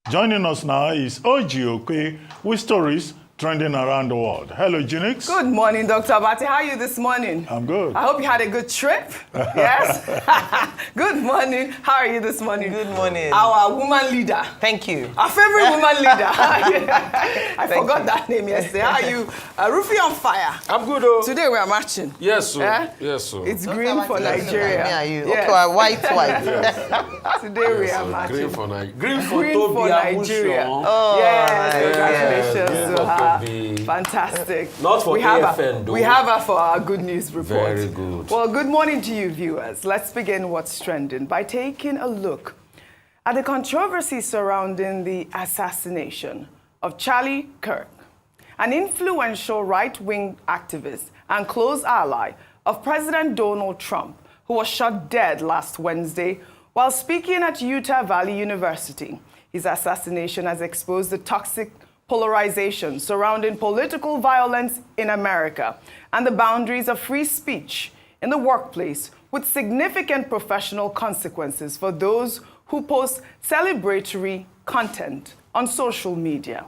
Joining us now is Ojyokpe with stories trending around the world. Hello, Junix. Good morning, Dr. Abati. How are you this morning? I'm good. I hope you had a good trip. Yes? Good morning. How are you this morning? Good morning. Our woman leader. Thank you. Our favorite woman leader. I forgot that name yesterday. How are you? Rufy on fire. I'm good, oh. Today we are marching. Yes, sir. Eh? Yes, sir. It's green for Nigeria. Yeah, you. Yes. Okay, white. Today we are marching. Green for Green for Nigeria. Oh, yes, congratulations to her. Be Fantastic. Not for AFN, though. We have her for our good news report. Very good. Well, good morning to you, viewers. Let's begin what's trending by taking a look at the controversy surrounding the assassination of Charlie Kirk, an influential right-wing activist and close ally of President Donald Trump, who was shot dead last Wednesday while speaking at Utah Valley University. His assassination has exposed the toxic polarization surrounding political violence in America and the boundaries of free speech in the workplace, with significant professional consequences for those who post celebratory content on social media.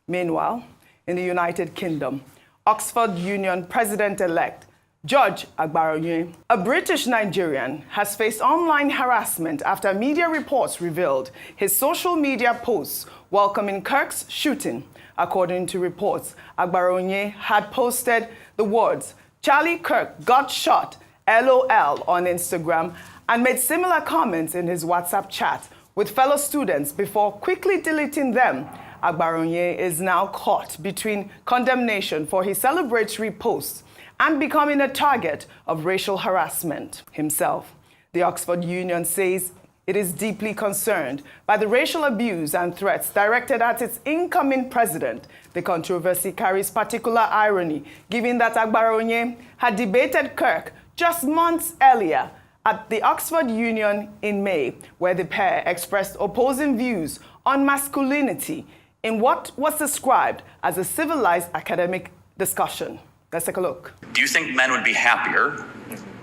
Meanwhile, in the United Kingdom, Oxford Union President-elect Judge Abaraonye, a British Nigerian, has faced online harassment after media reports revealed his social media posts welcoming Kirk's shooting. According to reports, Abaraonye had posted the words, "Charlie Kirk got shot, LOL," on Instagram and made similar comments in his WhatsApp chat with fellow students before quickly deleting them. Abaraonye is now caught between condemnation for his celebratory posts and becoming a target of racial harassment himself. The Oxford Union says it is deeply concerned by the racial abuse and threats directed at its incoming president. The controversy carries particular irony, given that Abaraonye had debated Kirk just months earlier at the Oxford Union in May, where the pair expressed opposing views on masculinity in what was described as a civilized academic discussion. Let's take a look. Do you think men would be happier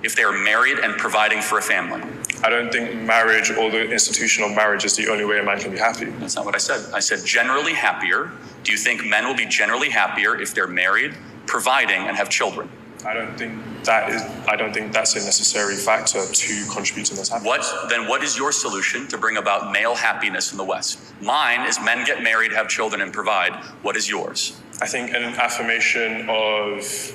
if they were married and providing for a family? I don't think marriage or the institution of marriage is the only way a man can be happy. That's not what I said. I said generally happier. Do you think men will be generally happier if they're married, providing, and have children? I don't think that's a necessary factor to contribute to this happiness. What is your solution to bring about male happiness in the West? Mine is men get married, have children, and provide. What is yours? I think an affirmation of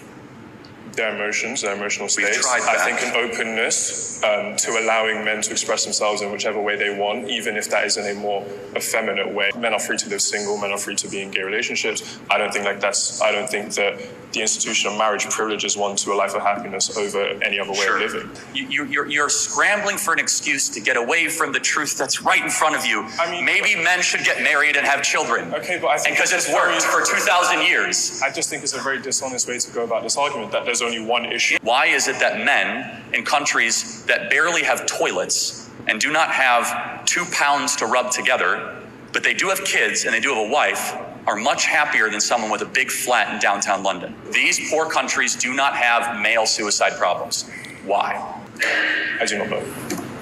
their emotions, their emotional state. I think an openness to allowing men to express themselves in whichever way they want, even if that is in a more effeminate way. Men are free to live single, men are free to be in gay relationships. I don't think that the institution of marriage privileges one to a life of happiness over any other way of living. You're scrambling for an excuse to get away from the truth that's right in front of you. I mean, maybe men should get married and have children. Okay, but I think because it's worked for 2,000 years. I just think it's a very dishonest way to go about this argument, that there's only one issue. Why is it that men in countries that barely have toilets and do not have 2 pounds to rub together, but they do have kids and they do have a wife, are much happier than someone with a big flat in downtown London? These poor countries do not have male suicide problems. Why? I do not know.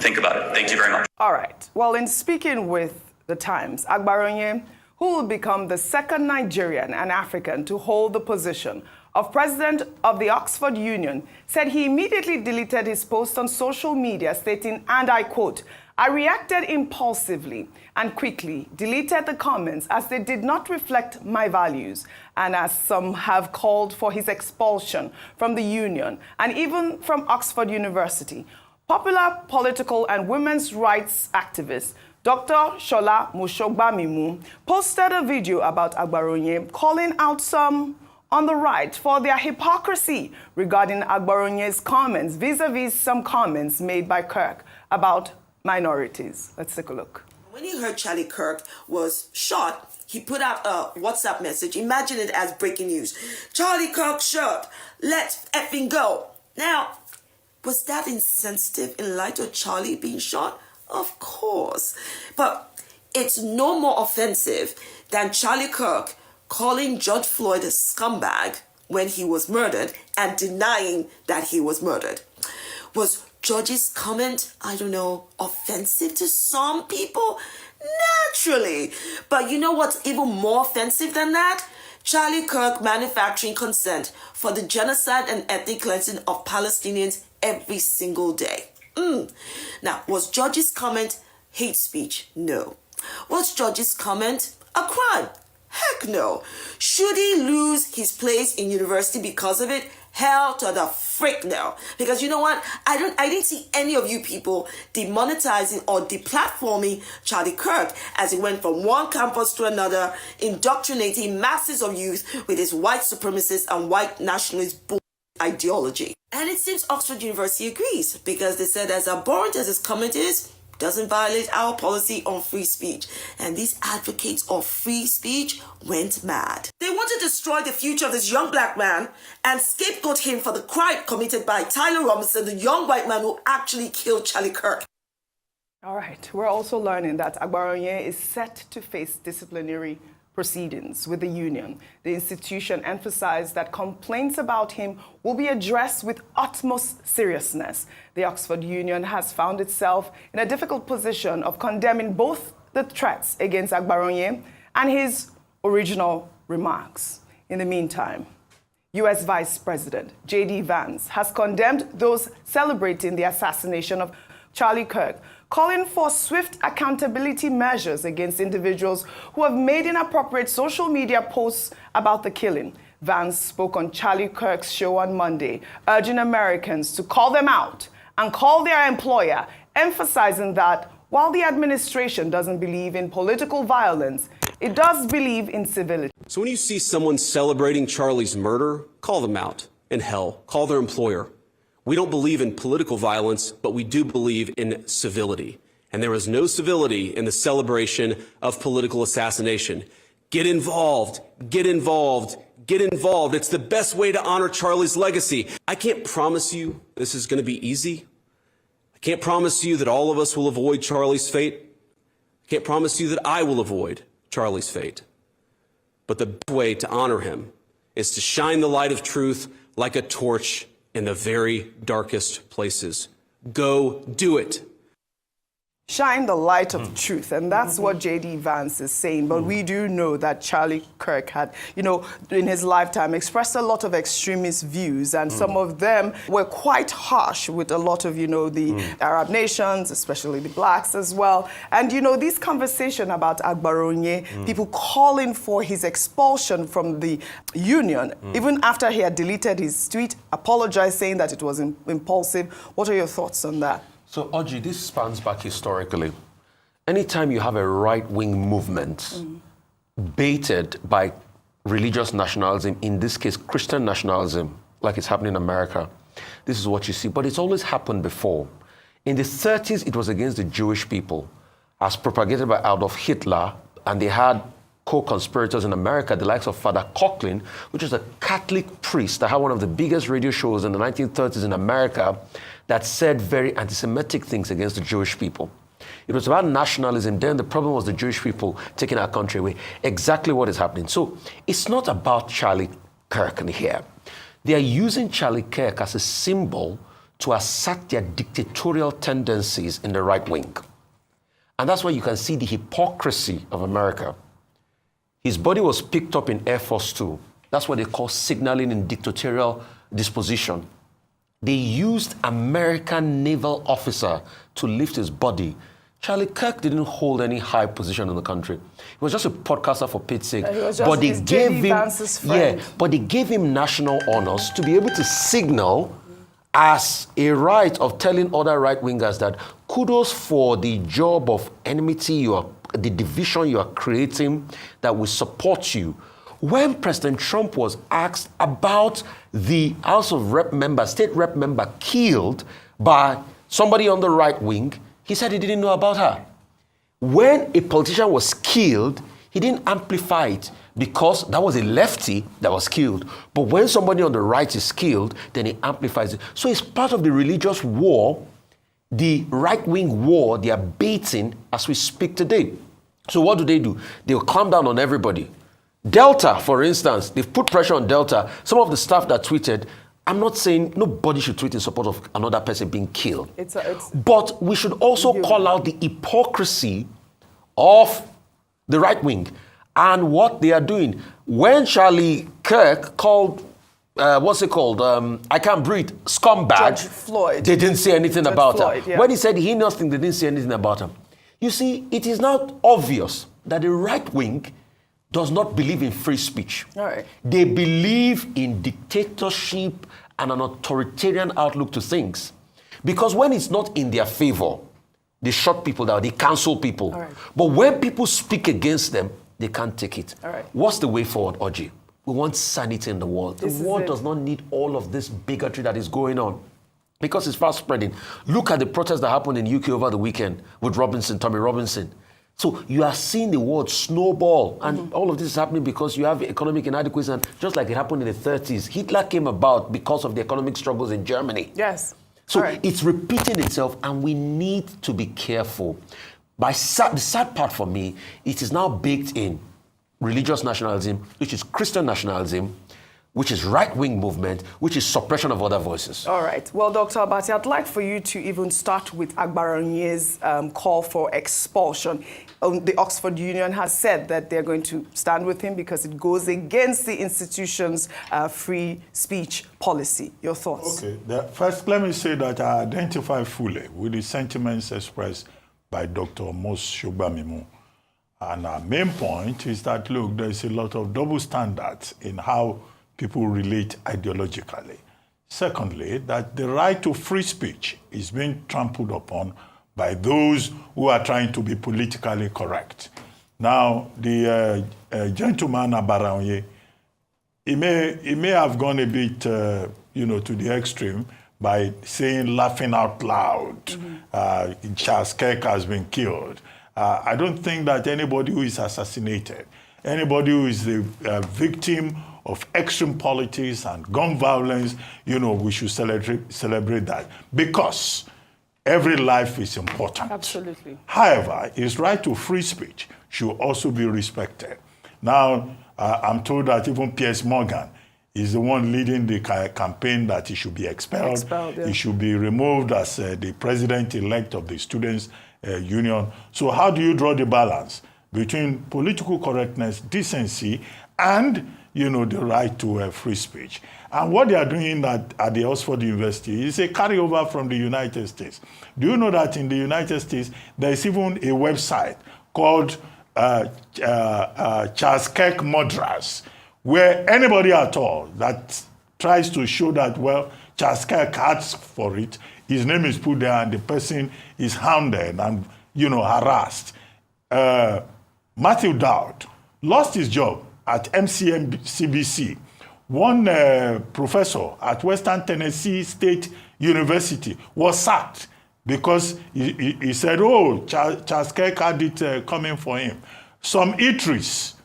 Think about it. Thank you very much. All right. Well, in speaking with The Times, Abaraonye, who will become the second Nigerian and African to hold the position of president of the Oxford Union, said he immediately deleted his post on social media, stating, and I quote, "I reacted impulsively and quickly deleted the comments as they did not reflect my values, and as some have called for his expulsion from the union and even from Oxford University." Popular political and women's rights activist Dr. Shola Moshogbamimu posted a video about Abaraonye calling out some on the right for their hypocrisy regarding Abaraonye's comments vis-a-vis some comments made by Kirk about minorities. Let's take a look. When he heard Charlie Kirk was shot, he put out a WhatsApp message. Imagine it as breaking news. Charlie Kirk shot. Let's effing go. Now, was that insensitive in light of Charlie being shot? Of course. But it's no more offensive than Charlie Kirk calling George Floyd a scumbag when he was murdered and denying that he was murdered. Was George's comment, I don't know, offensive to some people? Naturally. But you know what's even more offensive than that? Charlie Kirk manufacturing consent for the genocide and ethnic cleansing of Palestinians every single day. Now, was George's comment hate speech? No. Was George's comment a crime? Heck no. Should he lose his place in university because of it? Hell to the frick no. Because you know what? I didn't see any of you people demonetizing or deplatforming Charlie Kirk as he went from one campus to another, indoctrinating masses of youth with his white supremacist and white nationalist bull ideology. And it seems Oxford University agrees, because they said as abhorrent as his comment is, doesn't violate our policy on free speech. And these advocates of free speech went mad. They want to destroy the future of this young black man and scapegoat him for the crime committed by Tyler Robinson, the young white man who actually killed Charlie Kirk. All right, we're also learning that Abaraonye is set to face disciplinary proceedings with the union. The institution emphasized that complaints about him will be addressed with utmost seriousness. The Oxford Union has found itself in a difficult position of condemning both the threats against Abaraonye and his original remarks. In the meantime, U.S. Vice President J.D. Vance has condemned those celebrating the assassination of Charlie Kirk, calling for swift accountability measures against individuals who have made inappropriate social media posts about the killing. Vance spoke on Charlie Kirk's show on Monday, urging Americans to call them out and call their employer, emphasizing that while the administration doesn't believe in political violence, it does believe in civility. So when you see someone celebrating Charlie's murder, call them out. And hell, call their employer. We don't believe in political violence, but we do believe in civility. And there is no civility in the celebration of political assassination. Get involved, get involved, get involved. It's the best way to honor Charlie's legacy. I can't promise you this is going to be easy. I can't promise you that all of us will avoid Charlie's fate. I can't promise you that I will avoid Charlie's fate. But the best way to honor him is to shine the light of truth like a torch in the very darkest places. Go do it. Shine the light of truth, and that's what J.D. Vance is saying. But we do know that Charlie Kirk had, in his lifetime expressed a lot of extremist views, and some of them were quite harsh with a lot of, the Arab nations, especially the blacks as well. And, this conversation about Abaraonye, people calling for his expulsion from the union, even after he had deleted his tweet, apologized, saying that it was impulsive. What are your thoughts on that? So, Oji, this spans back historically. Anytime you have a right-wing movement baited by religious nationalism, in this case, Christian nationalism, like it's happening in America, this is what you see. But it's always happened before. In the 30s, it was against the Jewish people, as propagated by Adolf Hitler, and they had co-conspirators in America, the likes of Father Coughlin, which was a Catholic priest that had one of the biggest radio shows in the 1930s in America, that said very anti-Semitic things against the Jewish people. It was about nationalism. Then the problem was the Jewish people taking our country away. Exactly what is happening. So it's not about Charlie Kirk here. They are using Charlie Kirk as a symbol to assert their dictatorial tendencies in the right wing. And that's why you can see the hypocrisy of America. His body was picked up in Air Force 2. That's what they call signaling in dictatorial disposition. They used American naval officer to lift his body. Charlie Kirk didn't hold any high position in the country. He was just a podcaster for Pete's sake. But they gave him, but they gave him national honors to be able to signal as a right of telling other right-wingers that kudos for the job of enmity, the division you are creating, that will support you. When President Trump was asked about the House of Rep member, state rep member killed by somebody on the right wing, he said he didn't know about her. When a politician was killed, he didn't amplify it because that was a lefty that was killed. But when somebody on the right is killed, then he amplifies it. So it's part of the religious war, the right-wing war they are baiting as we speak today. So what do? They'll clamp down on everybody. Delta, for instance, they've put pressure on Delta. Some of the staff that tweeted, I'm not saying nobody should tweet in support of another person being killed. But we should also call out the hypocrisy of the right wing and what they are doing. When Charlie Kirk called, I can't breathe, scumbag. Judge Floyd. They didn't say anything about Floyd, him. yeah. When he said heinous thing, they didn't say anything about him. You see, it is now obvious that the right wing does not believe in free speech. All right. They believe in dictatorship and an authoritarian outlook to things. Because when it's not in their favor, they shut people down, they cancel people. All right. But when people speak against them, they can't take it. All right. What's the way forward, Oji? We want sanity in the world. The world does not need all of this bigotry that is going on, because it's fast spreading. Look at the protests that happened in UK over the weekend with Tommy Robinson. So you are seeing the world snowball, and all of this is happening because you have economic inadequacy, and just like it happened in the 30s, Hitler came about because of the economic struggles in Germany. Yes. So it's repeating itself, and we need to be careful. The sad part for me, it is now baked in religious nationalism, which is Christian nationalism, which is right-wing movement, which is suppression of other voices. All right. Well, Dr. Abati, I'd like for you to even start with Abaraonye's call for expulsion. The Oxford Union has said that they're going to stand with him because it goes against the institution's free speech policy. Your thoughts? Okay. First, let me say that I identify fully with the sentiments expressed by Dr. Mos Shogbamimu. And our main point is that, look, there's a lot of double standards in how people relate ideologically. Secondly, that the right to free speech is being trampled upon by those who are trying to be politically correct. Now, the gentleman Abaraonye, he may have gone a bit, to the extreme by saying, laughing out loud, Charles Kirk has been killed. I don't think that anybody who is assassinated, anybody who is the victim of extreme politics and gun violence, we should celebrate that, because every life is important. Absolutely. However, his right to free speech should also be respected. Now, I'm told that even Piers Morgan is the one leading the campaign that he should be expelled. He should be removed as the president-elect of the Students' Union. So how do you draw the balance between political correctness, decency, and the right to free speech? And what they are doing at the Oxford University is a carryover from the United States. Do you know that in the United States, there is even a website called Charles Kirk Murderers, where anybody at all that tries to show that, well, Charles Kirk asked for it, his name is put there and the person is hounded and, harassed. Matthew Dowd lost his job at MCBC. One professor at Western Tennessee State University was sacked because he said, Charles Kirk had it coming for him. Some eateries,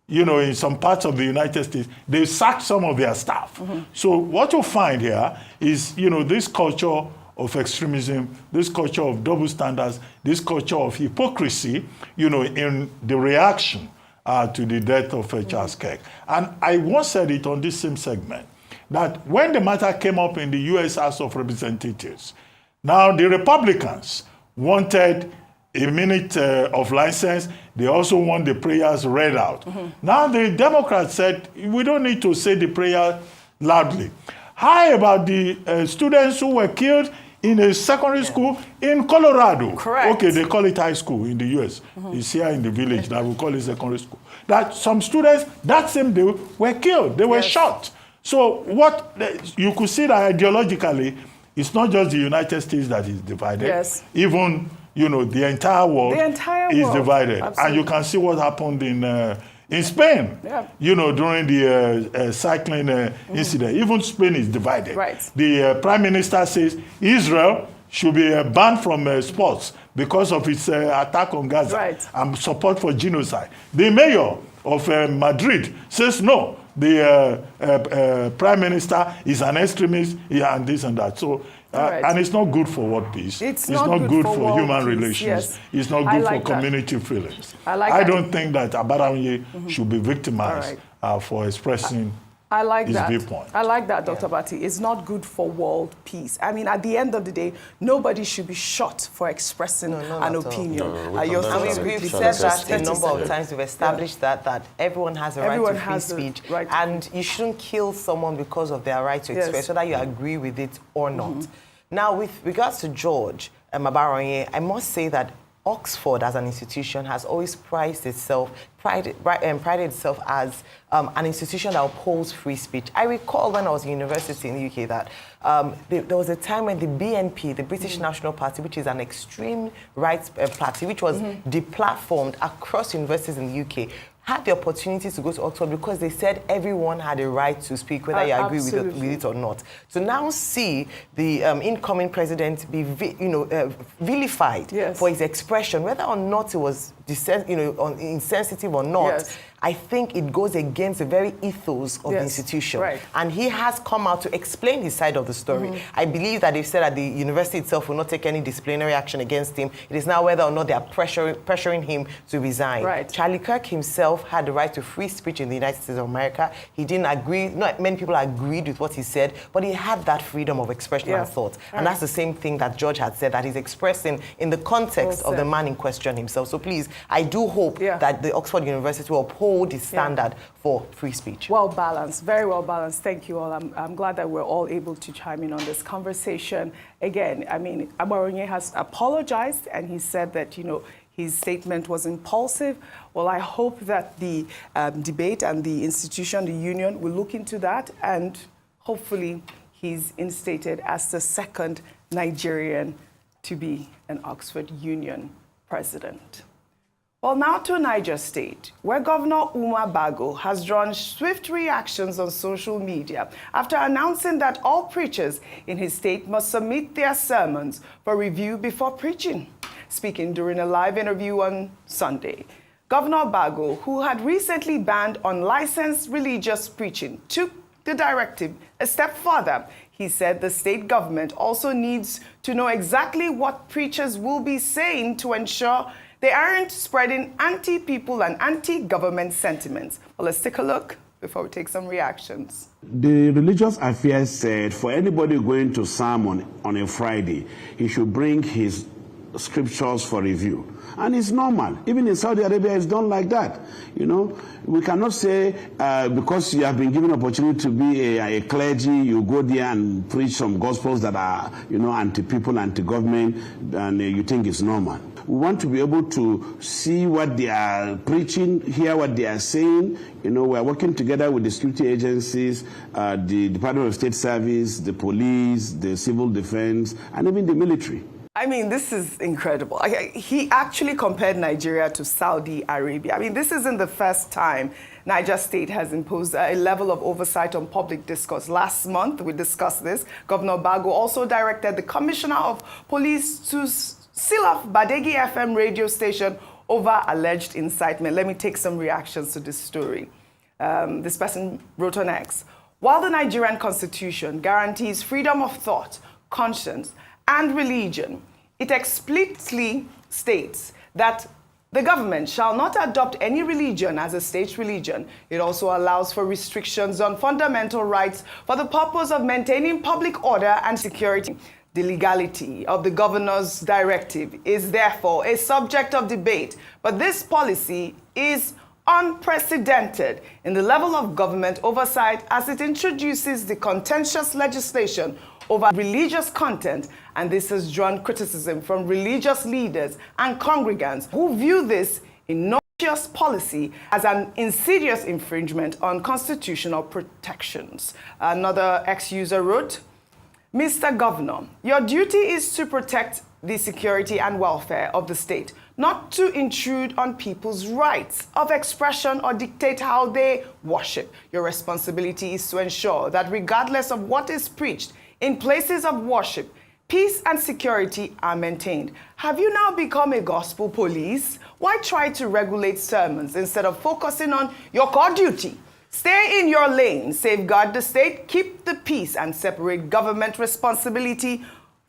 in some parts of the United States, they sacked some of their staff. So what you find here is, this culture of extremism, this culture of double standards, this culture of hypocrisy, in the reaction to the death of Charles Kirk. And I once said it on this same segment, that when the matter came up in the U.S. House of Representatives, now the Republicans wanted a minute of license. They also want the prayers read out. Now the Democrats said, we don't need to say the prayer loudly. How about the students who were killed in a secondary school in Colorado? Correct. Okay, they call it high school in the U.S. It's here in the village that we call it secondary school. That some students that same day were killed. They were shot. So what you could see that ideologically, it's not just the United States that is divided. Yes. Even the entire world is divided. Absolutely. And you can see what happened in Spain. Yeah. During the cycling incident. Even Spain is divided. Right. The Prime Minister says Israel should be banned from sports because of its attack on Gaza and support for genocide. The mayor of Madrid says no. The Prime Minister is an extremist and this and that. So, and it's not good for world peace. It's not good for human relations. Yes. It's not good for community feelings. I don't think that Abaraonye should be victimized for expressing I like his that. viewpoint. I like that, Dr. Bati. It's not good for world peace. I mean, at the end of the day, nobody should be shot for expressing an opinion. We've said that a number of times. We've established that everyone has a right to free speech, and you shouldn't kill someone because of their right to express, whether you agree with it or not. Now, with regards to George Abaraonye, I must say that Oxford as an institution has always prided itself as an institution that upholds free speech. I recall when I was in university in the UK that there was a time when the BNP, the British National Party, which is an extreme right party, which was deplatformed across universities in the UK, had the opportunity to go to Oxford because they said everyone had a right to speak, whether you agree with it or not. To now see the incoming president be, vilified for his expression, whether or not it was insensitive or not, I think it goes against the very ethos of the institution. And he has come out to explain his side of the story. I believe that they've said that the university itself will not take any disciplinary action against him. It is now whether or not they are pressuring him to resign. Charlie Kirk himself had the right to free speech in the United States of America. He didn't agree, not many people agreed with what he said, but he had that freedom of expression and thought. And that's the same thing that George had said, that he's expressing in the context of the man in question himself. So please, I do hope that the Oxford University will uphold the standard for free speech. Well balanced, very well balanced. Thank you all. I'm glad that we're all able to chime in on this conversation. Again, I mean, Abaraonye has apologized and he said that, his statement was impulsive. Well, I hope that the debate and the institution, the union, will look into that, and hopefully he's instated as the second Nigerian to be an Oxford Union president. Well, now to Niger State, where Governor Umar Bago has drawn swift reactions on social media after announcing that all preachers in his state must submit their sermons for review before preaching. Speaking during a live interview on Sunday, Governor Bago, who had recently banned unlicensed religious preaching, took the directive a step further. He said the state government also needs to know exactly what preachers will be saying to ensure they aren't spreading anti-people and anti-government sentiments. Well, let's take a look before we take some reactions. The religious affairs said for anybody going to sermon on a Friday, he should bring his scriptures for review. And it's normal. Even in Saudi Arabia, it's done like that. We cannot say because you have been given opportunity to be a clergy, you go there and preach some gospels that are, anti-people, anti-government, and you think it's normal. We want to be able to see what they are preaching, hear what they are saying. We are working together with the security agencies, the Department of State Service, the police, the civil defense, and even the military. I mean, this is incredible. He actually compared Nigeria to Saudi Arabia. I mean, this isn't the first time Niger State has imposed a level of oversight on public discourse. Last month, we discussed this. Governor Bago also directed the Commissioner of Police to seal off Badegi FM radio station over alleged incitement. Let me take some reactions to this story. This person wrote on X, while the Nigerian Constitution guarantees freedom of thought, conscience, and religion, it explicitly states that the government shall not adopt any religion as a state religion. It also allows for restrictions on fundamental rights for the purpose of maintaining public order and security. The legality of the governor's directive is therefore a subject of debate, but this policy is unprecedented in the level of government oversight as it introduces the contentious legislation over religious content, and this has drawn criticism from religious leaders and congregants who view this innocuous policy as an insidious infringement on constitutional protections. Another ex-user wrote, Mr. Governor, your duty is to protect the security and welfare of the state, not to intrude on people's rights of expression or dictate how they worship. Your responsibility is to ensure that regardless of what is preached in places of worship, peace and security are maintained. Have you now become a gospel police? Why try to regulate sermons instead of focusing on your core duty? Stay in your lane, safeguard the state, keep the peace, and separate government responsibility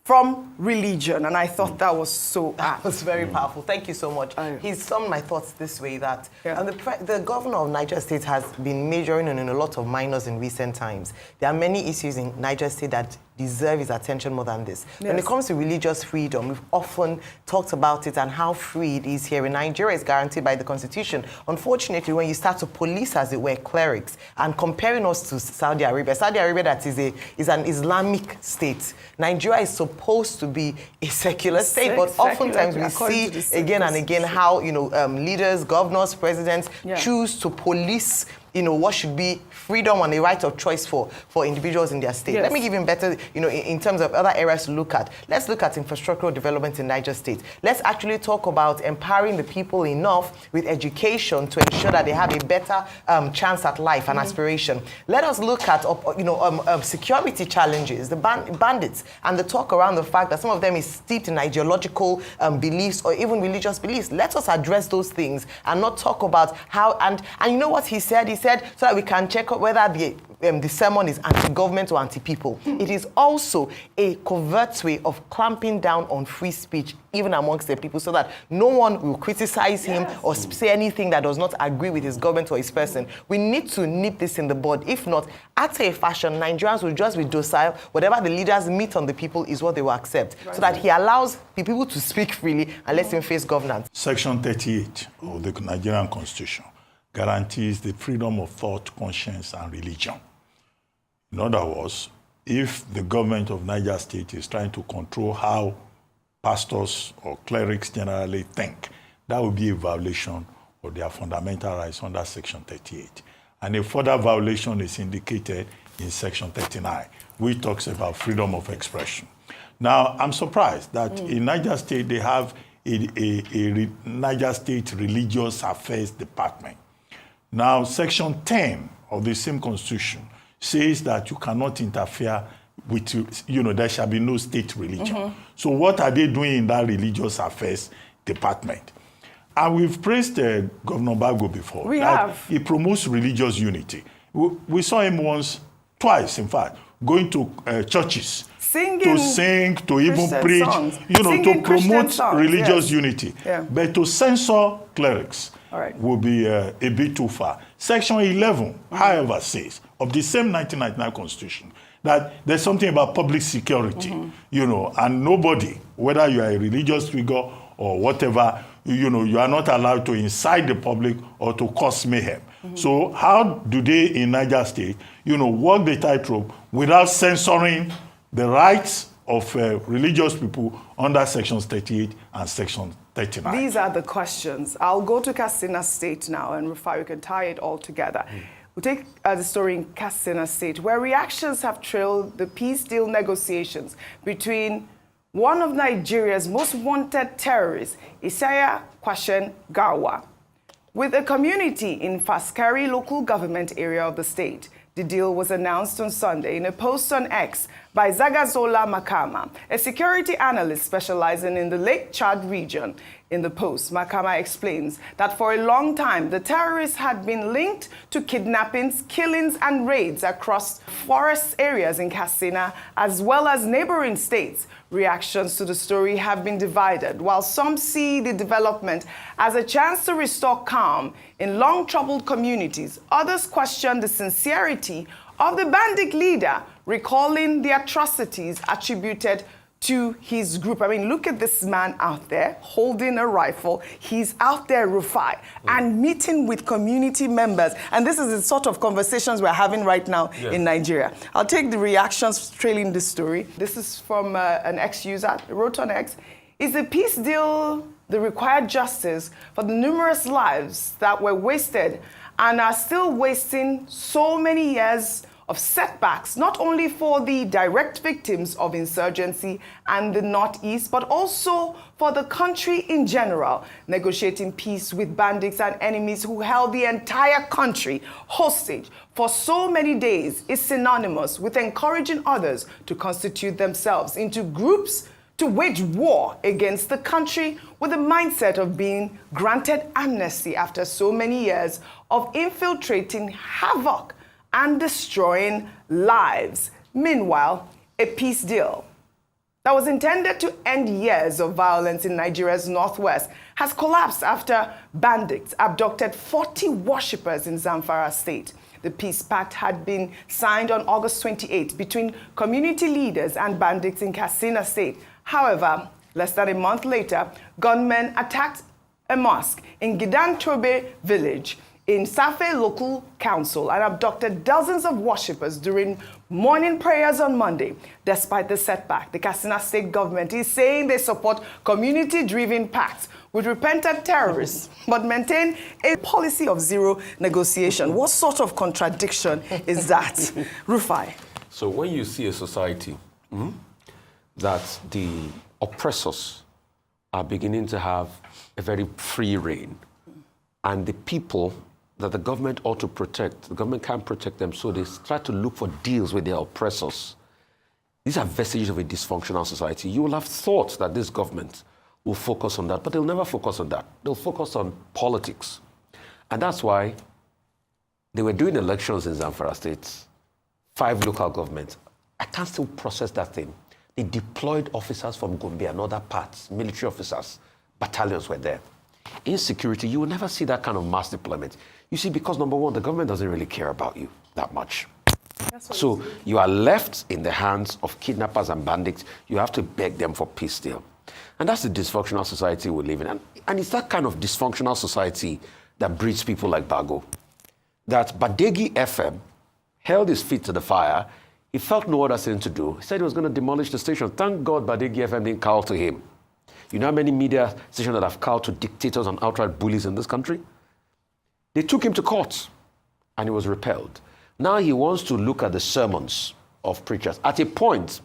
from religion. And I thought that was so apt. That was very powerful. Thank you so much. He summed my thoughts this way, that the governor of Niger State has been majoring in a lot of minors in recent times. There are many issues in Niger State that deserve his attention more than this. When it comes to religious freedom, we've often talked about it and how free it is here in Nigeria. Is guaranteed by the Constitution. Unfortunately, when you start to police, as it were, clerics, and comparing us to Saudi Arabia that is an Islamic state. Nigeria is supposed to be a secular state, but oftentimes we see again and again how leaders, governors, presidents choose to police what should be freedom and a right of choice for individuals in their state. Let me give him better, in terms of other areas to look at. Let's look at infrastructural development in Niger State. Let's actually talk about empowering the people enough with education to ensure that they have a better chance at life and aspiration. Let us look at, security challenges, the bandits, and the talk around the fact that some of them is steeped in ideological beliefs or even religious beliefs. Let us address those things and not talk about how, and you know what he said? He said, so that we can check out whether the sermon is anti-government or anti-people. It is also a covert way of clamping down on free speech, even amongst the people, so that no one will criticize him or say anything that does not agree with his government or his person. We need to nip this in the bud. If not, after a fashion, Nigerians will just be docile. Whatever the leaders meet on the people is what they will accept. So that he allows the people to speak freely and lets him face governance. Section 38 of the Nigerian Constitution guarantees the freedom of thought, conscience, and religion. In other words, if the government of Niger State is trying to control how pastors or clerics generally think, that would be a violation of their fundamental rights under Section 38. And a further violation is indicated in Section 39, which talks about freedom of expression. Now, I'm surprised that in Niger State, they have a Niger State Religious Affairs Department. Now, Section 10 of the same Constitution says that you cannot interfere with, there shall be no state religion. So what are they doing in that Religious Affairs Department? And we've praised Governor Bago before. We have. He promotes religious unity. We saw him twice, in fact, going to churches to sing, to even preach, songs. To promote religious unity. Yeah. But to censor clerics will be a bit too far. Section 11, however, says, of the same 1999 Constitution, that there's something about public security, and nobody, whether you are a religious figure or whatever, you are not allowed to incite the public or to cause mayhem. So how do they in Niger State, walk the tightrope without censoring the rights of religious people under Sections 38 and Section 39? These are the questions. I'll go to Katsina State now, and Rufai, we can tie it all together. We'll take the story in Katsina State, where reactions have trailed the peace deal negotiations between one of Nigeria's most wanted terrorists, Isiya Kwashen Garwa, with a community in Faskari local government area of the state. The deal was announced on Sunday in a post on X by Zagazola Makama, a security analyst specializing in the Lake Chad region. In the post, Makama explains that for a long time, the terrorists had been linked to kidnappings, killings, and raids across forest areas in Katsina, as well as neighboring states. Reactions to the story have been divided. While some see the development as a chance to restore calm in long-troubled communities, others question the sincerity of the bandit leader, recalling the atrocities attributed to his group. I mean, look at this man out there holding a rifle. He's out there, Rufai, and meeting with community members. And this is the sort of conversations we're having right now in Nigeria. I'll take the reactions trailing this story. This is from an ex-user, wrote on X. Is the peace deal the required justice for the numerous lives that were wasted and are still wasting so many years of setbacks, not only for the direct victims of insurgency and the Northeast, but also for the country in general? Negotiating peace with bandits and enemies who held the entire country hostage for so many days is synonymous with encouraging others to constitute themselves into groups to wage war against the country with the mindset of being granted amnesty after so many years of infiltrating havoc and destroying lives. Meanwhile, a peace deal that was intended to end years of violence in Nigeria's northwest has collapsed after bandits abducted 40 worshippers in Zamfara State. The peace pact had been signed on August 28 between community leaders and bandits in Katsina State. However, less than a month later, gunmen attacked a mosque in Gidantobe village in Safe local council and abducted dozens of worshippers during morning prayers on Monday. Despite the setback, the Katsina State government is saying they support community-driven pacts with repentant terrorists, but maintain a policy of zero negotiation. What sort of contradiction is that, Rufai? So when you see a society that the oppressors are beginning to have a very free reign, and the people that the government ought to protect, the government can't protect them, so they try to look for deals with their oppressors. These are vestiges of a dysfunctional society. You will have thought that this government will focus on that, but they'll never focus on that. They'll focus on politics. And that's why they were doing elections in Zamfara State, 5 local governments. I can't still process that thing. They deployed officers from Gombe and other parts, military officers, battalions were there. Insecurity, you will never see that kind of mass deployment. You see, because number one, the government doesn't really care about you that much. So you are left in the hands of kidnappers and bandits. You have to beg them for peace still. And that's the dysfunctional society we live in. And it's that kind of dysfunctional society that breeds people like Bago. That Badegi FM held his feet to the fire. He felt no other thing to do. He said he was going to demolish the station. Thank God Badegi FM didn't call to him. You know how many media stations that have called to dictators and outright bullies in this country? They took him to court, and he was repelled. Now he wants to look at the sermons of preachers. At a point,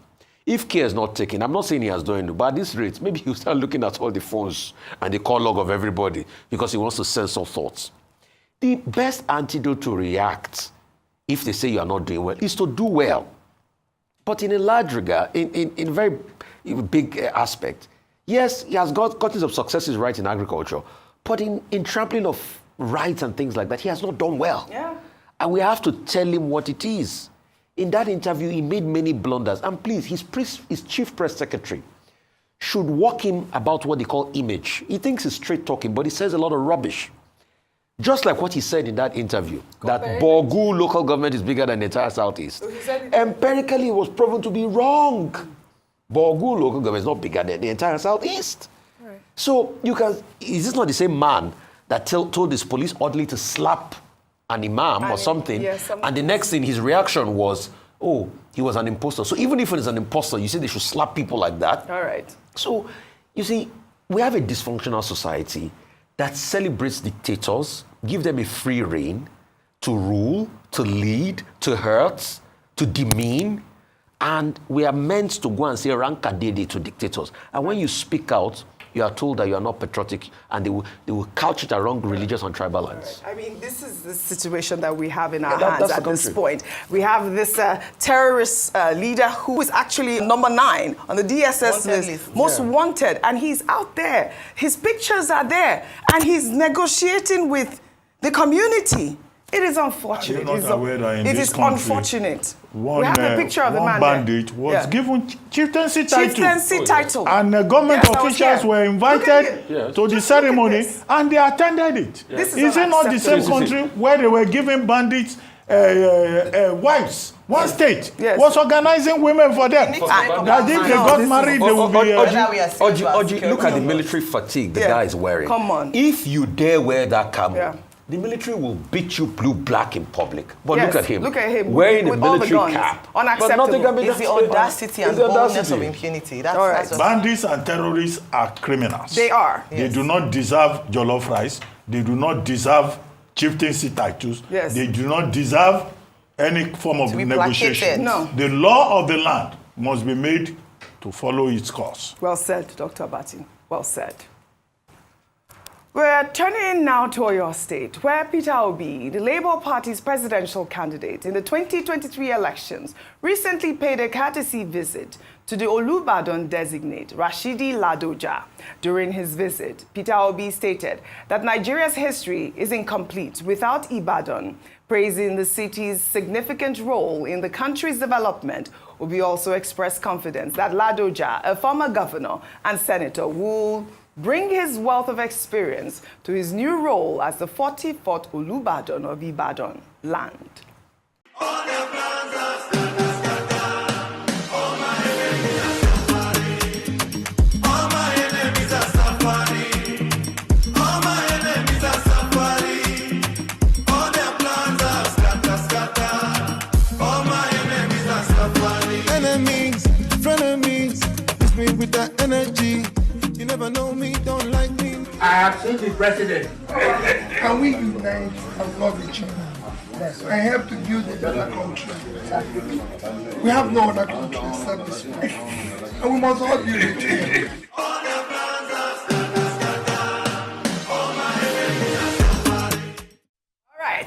if care is not taken, I'm not saying he has done it, but at this rate, maybe he'll start looking at all the phones and the call log of everybody because he wants to censor thoughts. The best antidote to react, if they say you are not doing well, is to do well. But in a large regard, in very big aspect, yes, he has gotten some successes right in agriculture, but in trampling of rights and things like that, he has not done well. Yeah. And we have to tell him what it is. In that interview, he made many blunders. And please, his chief press secretary should walk him about what they call image. He thinks he's straight talking, but he says a lot of rubbish. Just like what he said in that interview, that Bogu local government is bigger than the entire Southeast. Empirically, it was proven to be wrong. Bogu local government is not bigger than the entire Southeast. Right. So is this not the same man that told his police orderly to slap an imam or something? Yes, and the next thing, his reaction was, oh, he was an imposter. So even if it is an imposter, you say they should slap people like that? All right. So, you see, we have a dysfunctional society that celebrates dictators, give them a free rein to rule, to lead, to hurt, to demean. And we are meant to go and say rankadede to dictators. And when you speak out, you are told that you are not patriotic, and they will couch it around religious and tribal lines. Right. I mean, this is the situation that we have in our hands at this point. We have this terrorist leader who is actually number 9 on the DSS list, most wanted, and he's out there. His pictures are there, and he's negotiating with the community. It is unfortunate. It is unfortunate. We have a picture of the man bandit there. Was given chieftaincy title. Chieftaincy title. And government officials were invited to the ceremony, and they attended it. This is it not the same country where they were giving bandits wives? One state was organizing women for them. That if they got married, they would be... Oji, look at the military fatigue the guy is wearing. Come on. If you dare wear that camel, the military will beat you blue-black in public. But look at him. Look at him. Wearing a military cap. Unacceptable. It's the audacity and boldness of impunity. That's bandits and terrorists are criminals. They are. They do not deserve jollof rice. They do not deserve chieftaincy titles. Yes. They do not deserve any form of negotiation. No. The law of the land must be made to follow its course. Well said, Dr. Batin. Well said. We're turning now to Oyo State, where Peter Obi, the Labour Party's presidential candidate in the 2023 elections, recently paid a courtesy visit to the Olubadan designate, Rashidi Ladoja. During his visit, Peter Obi stated that Nigeria's history is incomplete without Ibadan, praising the city's significant role in the country's development Obi also expressed confidence that Ladoja, a former governor and senator, will bring his wealth of experience to his new role as the 44th Olubadan of Ibadan land. With that energy, you never know me, don't like me. I have seen the president. Can we unite and love each other and help to build a better country? We have no other country except this one, and we must all build it together.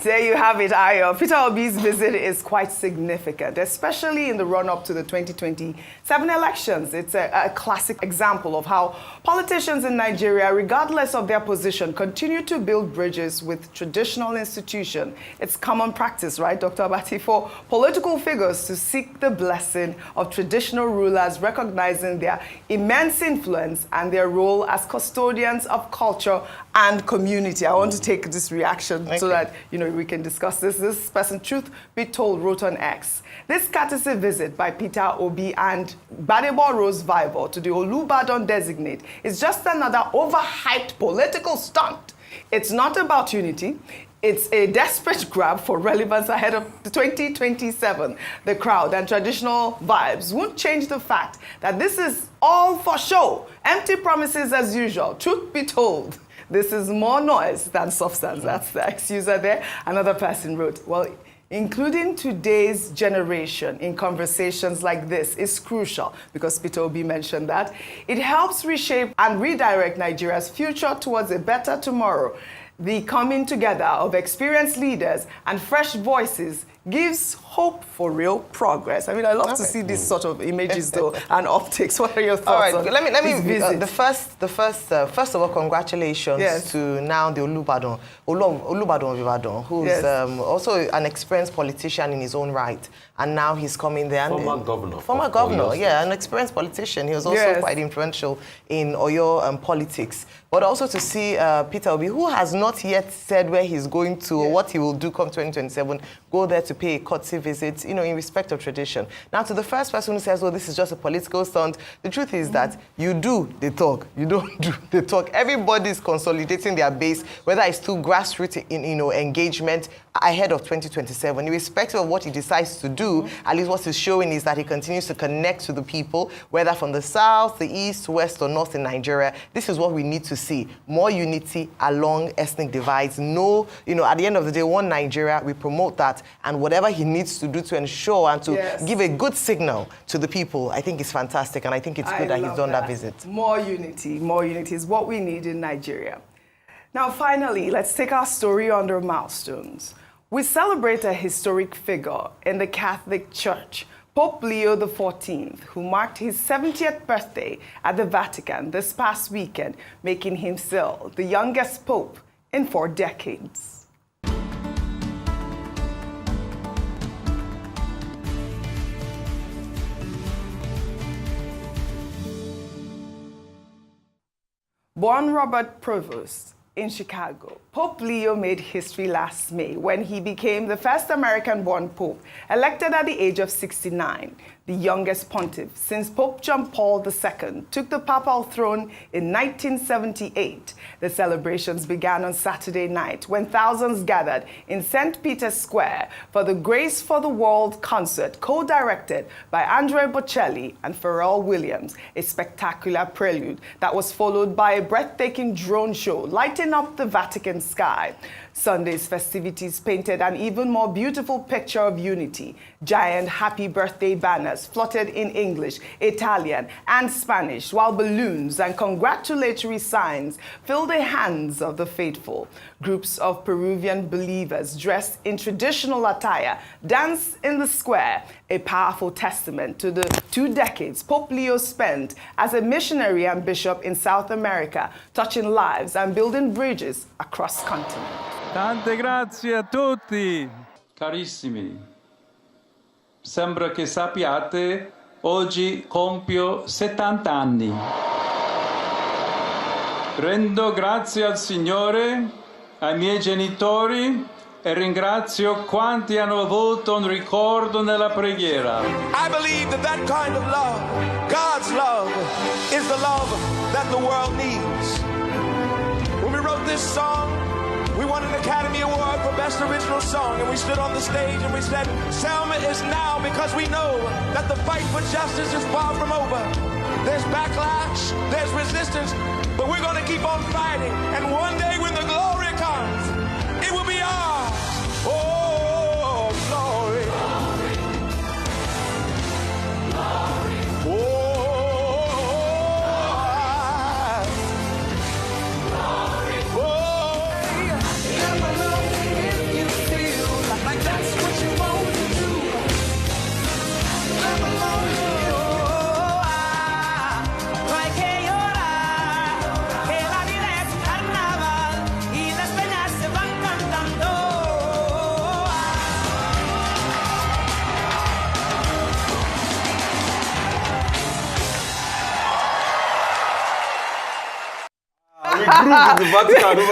There you have it, Ayo. Peter Obi's visit is quite significant, especially in the run-up to the 2027 elections. It's a classic example of how politicians in Nigeria, regardless of their position, continue to build bridges with traditional institutions. It's common practice, right, Dr. Abati, for political figures to seek the blessing of traditional rulers, recognizing their immense influence and their role as custodians of culture and community. I want to take this reaction so that, we can discuss this. This person, Truth Be Told, wrote on X. This courtesy visit by Peter Obi and Gbadebo Rose Vival to the Olubadan designate is just another overhyped political stunt. It's not about unity. It's a desperate grab for relevance ahead of the 2027. The crowd and traditional vibes won't change the fact that this is all for show. Empty promises as usual. Truth be told, this is more noise than substance. That's the ex-user there. Another person wrote, well, including today's generation in conversations like this is crucial, because Peter Obi mentioned that. It helps reshape and redirect Nigeria's future towards a better tomorrow. The coming together of experienced leaders and fresh voices gives hope for real progress. I mean, I love to see these sort of images, though, and optics. What are your thoughts? All right, on let me visit? first of all, congratulations to now the Olubadan of Ibadan, who's also an experienced politician in his own right, and now he's coming there. Former governor, yeah, an experienced politician. He was also quite influential in Oyo politics. But also to see Peter Obi, who has not yet said where he's going to or what he will do come 2027, go there to pay a courtesy visit, in respect of tradition. Now, to the first person who says, oh, this is just a political stunt, the truth is that you do the talk. You don't do the talk. Everybody's consolidating their base, whether it's through grassroots engagement ahead of 2027. Irrespective of what he decides to do, at least what he's showing is that he continues to connect to the people, whether from the south, the east, west, or north in Nigeria. This is what we need to see. More unity along ethnic divides. No, at the end of the day, one Nigeria, we promote that, and whatever he needs to do to ensure and to give a good signal to the people, I think it's fantastic, and I think it's good that he's done that visit. More unity is what we need in Nigeria. Now, finally, let's take our story under milestones. We celebrate a historic figure in the Catholic Church, Pope Leo XIV, who marked his 70th birthday at the Vatican this past weekend, making him still the youngest pope in 4 decades. Born Robert Provost in Chicago, Pope Leo made history last May when he became the first American-born pope, elected at the age of 69, the youngest pontiff since Pope John Paul II took the papal throne in 1978. The celebrations began on Saturday night when thousands gathered in St. Peter's Square for the Grace for the World concert, co-directed by Andrea Bocelli and Pharrell Williams, a spectacular prelude that was followed by a breathtaking drone show lighting up the Vatican sky. Sunday's festivities painted an even more beautiful picture of unity. Giant happy birthday banners fluttered in English, Italian, and Spanish, while balloons and congratulatory signs filled the hands of the faithful. Groups of Peruvian believers dressed in traditional attire danced in the square, a powerful testament to the 2 decades Pope Leo spent as a missionary and bishop in South America, touching lives and building bridges across continents. Tante grazie a tutti. Carissimi, sembra che sappiate, oggi compio 70 anni. Rendo grazie al Signore, ai miei genitori e ringrazio quanti hanno avuto un ricordo nella preghiera. I believe that kind of love, God's love, is the love that the world needs. When we wrote this song, we won an Academy Award for Best Original Song, and we stood on the stage and we said, Selma is now, because we know that the fight for justice is far from over. There's backlash, there's resistance, but we're going to keep on fighting, and one day when the glory comes, it will be ours. Oh, glory. Glory. Oh.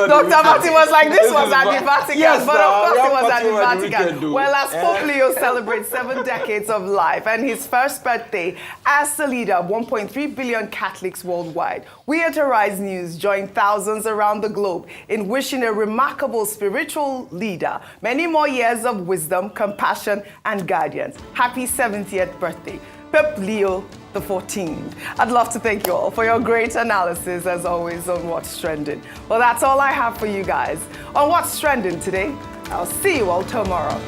Dr. Martin was like, this was at the Vatican, yes, but of course it was at the we Vatican. Well, as Pope Leo celebrates 7 decades of life and his first birthday as the leader of 1.3 billion Catholics worldwide, we at Arise News join thousands around the globe in wishing a remarkable spiritual leader many more years of wisdom, compassion, and guidance. Happy 70th birthday, Pope Leo the 14th. I'd love to thank you all for your great analysis, as always, on What's Trending. Well, that's all I have for you guys on What's Trending today. I'll see you all tomorrow.